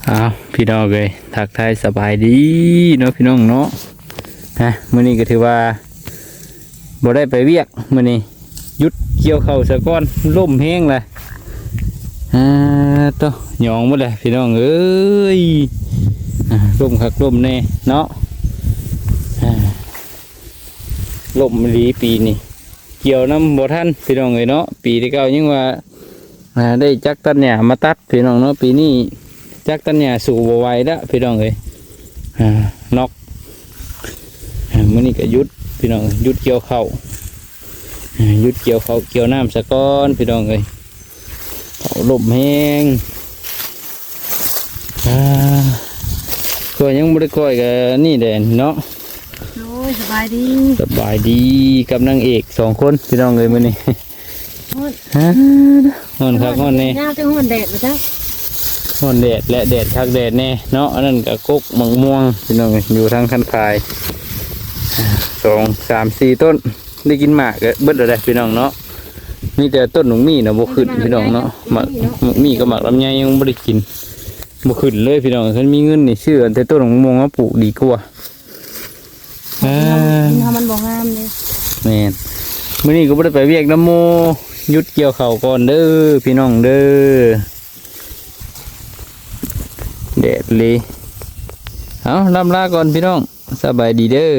อ้าวพี่น้องเลยทักทายสบายดีเนาะพี่น้องเนาะฮะมื้อนี้ก็ถือว่าบ่ได้ไปเวียกมื้อนี้หยุดเกี่ยวข้าวซะก่อนลมแห้งเลยต่อหยองหมดเลยพี่น้องเอ้ยลมคักลมแน่เนาะลมดีปีนี้เกี่ยวน้ำบ่ทันพี่น้องเอ้ยเนาะปีที่เก่ายังว่าได้จักตันเนี่ยมาตัดพี่น้องเนาะปีนี้จักตันเนี่ยสู่บ่ไหวแล้วพี่น้องเอ้ยนอกมื้อนี้ก็หยุดพี่น้องหยุดเกี่ยวข้าวหยุดเกี่ยวข้าวเกี่ยวน้ำซะก่อนพี่น้องเอ้ยลมแห้งก็ยังไม่ได้ก้อยกับนี่แดนเนาะโอ้ยสบายดีกับนางเอก2 คนพี่น้องเลยมื้อนี้ฮ้อนคักฮ้อนแน่น่าจะฮ้อนแดดบ่จ๊ะฮ้อนแดดและแดดคักแดดแน่เนาะอันนั้นก็กกมะม่วงพี่น้องอยู่ทางคันคาย2 3 4ต้นได้กินหมากก็เบิดแล้วพี่น้องเนาะมีแต่ต้นหนุ่มมี่นะบ่ขึ้นพี่น้องเนาะหมากมี่กับหมากลำไยยังบ่ได้กินบ่ขึ้นเลยพี่น้องคันมีเงินนี่ซื้อแต่ต้นมะม่วงมาปลูกดีกว่ามันบ่งามเลยแม่นมื้อนี้ก็บ่ได้ไปเวียกน้ำโมหยุดเกี่ยวข้าวก่อนเด้อพี่น้องเด้อแดดเลยเอาล่ำลาก่อนพี่น้องสบายดีเด้อ